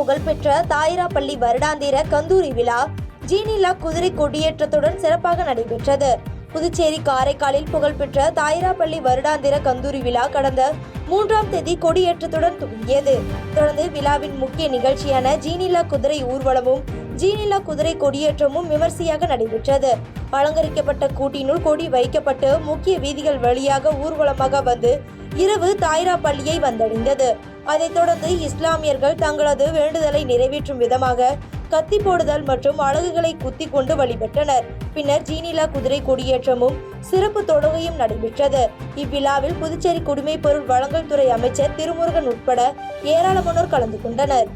புகழ்பெற்ற தாயிராப்பள்ளி வருடாந்திர கந்தூரி விழா ஜீனிலா குதிரை கொடியேற்றத்துடன் சிறப்பாக நடைபெற்றது. புதுச்சேரி காரைக்காலில் புகழ்பெற்ற தாயிராப்பள்ளி வருடாந்திர கந்தூரி விழா கடந்த 3ஆம் தேதி கொடியேற்றத்துடன் துவங்கியது. தொடர்ந்து விழாவின் முக்கிய நிகழ்ச்சியான ஜீனிலா குதிரை ஊர்வலமும் ஜீனிலா குதிரை கொடியேற்றமும் விமர்சையாக நடைபெற்றது. அலங்கரிக்கப்பட்ட கூட்டினுள் கொடி வைக்கப்பட்டு முக்கிய வீதிகள் வழியாக ஊர்வலமாக வந்து இரவு தாயிராப்பள்ளியை வந்தடைந்தது. அதைத் தொடர்ந்து இஸ்லாமியர்கள் தங்களது வேண்டுதலை நிறைவேற்றும் விதமாக கத்தி போடுதல் மற்றும் அலகுகளை குத்தி கொண்டு வழிபட்டனர். பின்னர் ஜீனிலா குதிரை கொடியேற்றமும் சிறப்பு தொழுகையும் நடைபெற்றது. இவ்விழாவில் புதுச்சேரி குடிமைப் பொருள் வழங்கல் துறை அமைச்சர் திருமுருகன் உட்பட ஏராளமானோர் கலந்து கொண்டனர்.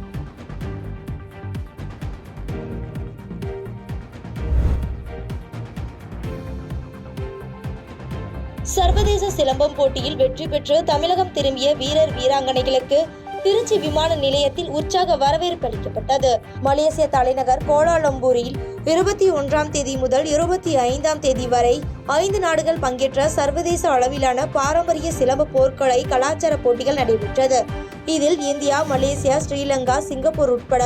சர்வதேச சிலம்பம் போட்டியில் வெற்றி பெற்று தமிழகம் திரும்பிய வீரர் வீராங்கனைகளுக்கு திருச்சி விமான நிலையத்தில் உற்சாக வரவேற்பு அளிக்கப்பட்டது. மலேசிய தலைநகர் கோலாலம்பூரில் 21ஆம் தேதி முதல் 25ஆம் தேதி வரை 5 நாடுகள் பங்கேற்ற சர்வதேச அளவிலான பாரம்பரிய சிலம்ப போர்க்கலை கலாச்சார போட்டிகள் நடைபெற்றது. இதில் இந்தியா, மலேசியா, ஸ்ரீலங்கா, சிங்கப்பூர் உட்பட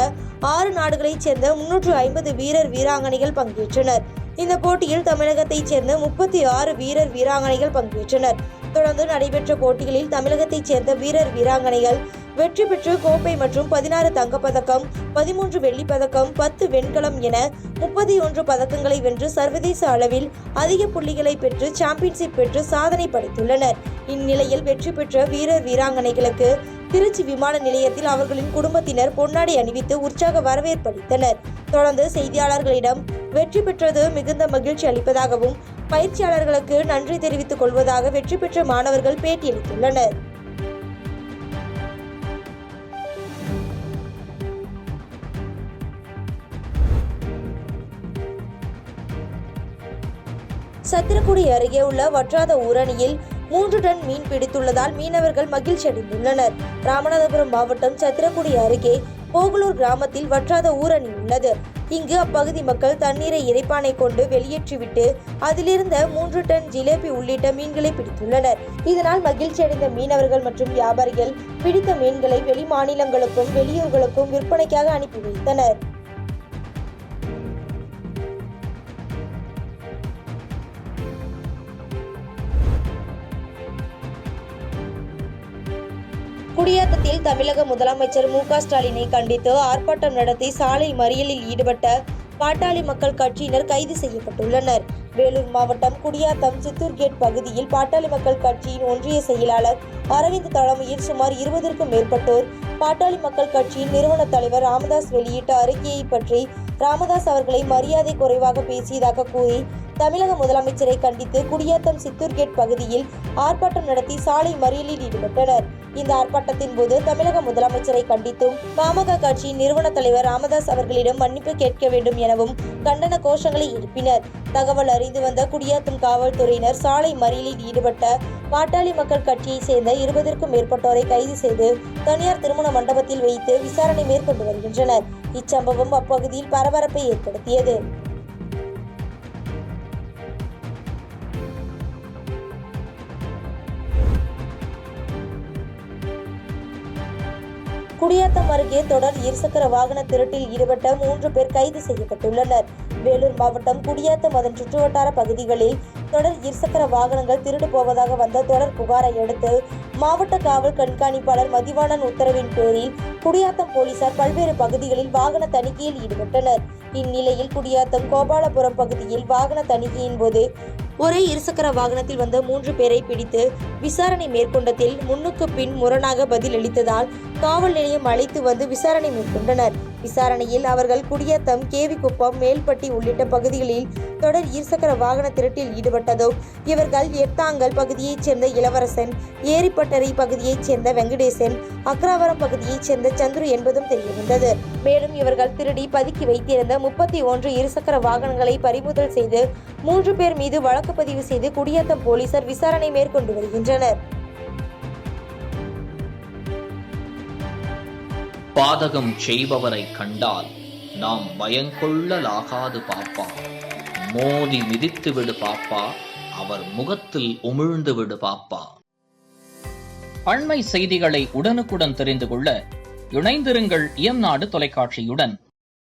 6 நாடுகளைச் சேர்ந்த 350 வீரர் வீராங்கனைகள் பங்கேற்றனர். இந்த போட்டியில் தமிழகத்தைச் சேர்ந்த 36 வீரர் வீராங்கனைகள் பங்கேற்றனர். தொடர்ந்து நடைபெற்ற போட்டிகளில் தமிழகத்தைச் சேர்ந்த வீரர் வீராங்கனைகள் வெற்றி பெற்று கோப்பை மற்றும் 16 தங்கப்பதக்கம், 13 வெள்ளிப்பதக்கம், 10 வெண்கலம் என 31 பதக்கங்களை வென்று சர்வதேச அளவில் அதிக புள்ளிகளை பெற்று சாம்பியன்ஷிப் பெற்று சாதனை படைத்துள்ளனர். இந்நிலையில் வெற்றி பெற்ற வீரர் வீராங்கனைகளுக்கு திருச்சி விமான நிலையத்தில் அவர்களின் குடும்பத்தினர் பொன்னாடை அணிவித்து உற்சாக வரவேற்பு அளித்தனர். தொடர்ந்து செய்தியாளர்களிடம் வெற்றி பெற்றது மிகுந்த மகிழ்ச்சி அளிப்பதாகவும் பயிற்சியாளர்களுக்கு நன்றி தெரிவித்துக் கொள்வதாக வெற்றி பெற்ற மாணவர்கள் பேட்டியளித்துள்ளனர். சத்திரக்குடி அருகே உள்ள வற்றாத ஊரணியில் 3 டன் மீன் பிடித்துள்ளதால் மீனவர்கள் மகிழ்ச்சி அடைந்துள்ளனர். ராமநாதபுரம் மாவட்டம் சத்திரக்குடி அருகே போகலூர் கிராமத்தில் வற்றாத ஊரணி உள்ளது. இங்கு அப்பகுதி மக்கள் தண்ணீரை இறைப்பானை கொண்டு வெளியேற்றிவிட்டு அதிலிருந்த 3 டன் ஜிலேபி உள்ளிட்ட மீன்களை பிடித்துள்ளனர். இதனால் மகிழ்ச்சி அடைந்த மீனவர்கள் மற்றும் வியாபாரிகள் பிடித்த மீன்களை வெளி மாநிலங்களுக்கும் வெளியூர்களுக்கும் விற்பனைக்காக அனுப்பி வைத்தனர். குடியாத்தத்தில் தமிழக முதலமைச்சர் மு.க. ஸ்டாலினை கண்டித்து ஆர்ப்பாட்டம் நடத்தி சாலை மறியலில் ஈடுபட்ட பாட்டாளி மக்கள் கட்சியினர் கைது செய்யப்பட்டுள்ளனர். வேலூர் மாவட்டம் குடியாத்தம் சித்தூர் கேட் பகுதியில் பாட்டாளி மக்கள் கட்சியின் ஒன்றிய செயலாளர் அரவிந்த் தலைமையில் சுமார் 20க்கும் மேற்பட்டோர் பாட்டாளி மக்கள் கட்சியின் நிறுவன தலைவர் ராமதாஸ் வெளியிட்ட அறிக்கையை பற்றி ராமதாஸ் அவர்களை மரியாதை குறைவாக பேசியதாக கூறி தமிழக முதலமைச்சரை கண்டித்து குடியாத்தம் சித்தூர் கேட் பகுதியில் ஆர்ப்பாட்டம் நடத்தி சாலை மறியலில் ஈடுபட்டனர். இந்த ஆர்ப்பாட்டத்தின் போது தமிழக முதலமைச்சரை கண்டித்தும் பாமக கட்சியின் நிறுவன தலைவர் ராமதாஸ் அவர்களிடம் மன்னிப்பு கேட்க வேண்டும் எனவும் கண்டன கோஷங்களை எழுப்பினர். தகவல் அறிந்து வந்த குடியாத்தம் காவல்துறையினர் சாலை மறியலில் ஈடுபட்ட பாட்டாளி மக்கள் கட்சியை சேர்ந்த 20க்கும் மேற்பட்டோரை கைது செய்து தனியார் திருமண மண்டபத்தில் வைத்து விசாரணை மேற்கொண்டு வருகின்றனர். இச்சம்பவம் அப்பகுதியில் பரபரப்பை ஏற்படுத்தியது. குடியாத்தம் அருகே தொடர் இருசக்கர வாகன திருட்டில் ஈடுபட்ட 3 பேர் கைது செய்யப்பட்டுள்ளனர். வேலூர் மாவட்டம் குடியாத்தம் அதன் சுற்றுவட்டார பகுதிகளில் தொடர் இருசக்கர வாகனங்கள் திருடு போவதாக வந்த தொடர் புகாரை அடுத்து மாவட்ட காவல் கண்காணிப்பாளர் மதிவாணன் உத்தரவின் பேரில் குடியாத்தம் போலீசார் பல்வேறு பகுதிகளில் வாகன தணிக்கையில் ஈடுபட்டனர். இந்நிலையில் குடியாத்தம் கோபாலபுரம் பகுதியில் வாகன தணிக்கையின் போது ஒரே இருசக்கர வாகனத்தில் வந்த 3 பேரை பிடித்து விசாரணை மேற்கொண்டதில் முன்னுக்கு பின் முரணாக பதில் அளித்ததால் காவல் நிலையம் அழைத்து வந்து விசாரணை மேற்கொண்டனர். விசாரணையில் அவர்கள் குடியாத்தம், கேவிக்குப்பம், மேல்பட்டி உள்ளிட்ட பகுதிகளில் தொடர் இருசக்கர வாகன திருட்டில் ஈடுபட்டதும் இவர்கள் எர்த்தாங்கல் பகுதியைச் சேர்ந்த இளவரசன், ஏரிப்பட்டறை பகுதியைச் சேர்ந்த வெங்கடேசன், அக்ராவரம் பகுதியைச் சேர்ந்த சந்துரு என்பதும் தெரியவந்தது. மேலும் இவர்கள் திருடி பதுக்கி வைத்திருந்த 31 இருசக்கர வாகனங்களை பறிமுதல் செய்து 3 பேர் மீது வழக்கு பதிவு செய்து குடியாத்தம் போலீசார் விசாரணை மேற்கொண்டு வருகின்றனர். பாதகம் செய்பவரை கண்டால் நாம் பயங்கொள்ளலாகாது பாப்பா, மோதி மிதித்து விடு பாப்பா, அவர் முகத்தில் உமிழ்ந்து விடு பாப்பா. அண்மை செய்திகளை உடனுக்குடன் தெரிந்து கொள்ள இணைந்திருங்கள் இயம்நாடு தொலைக்காட்சியுடன்.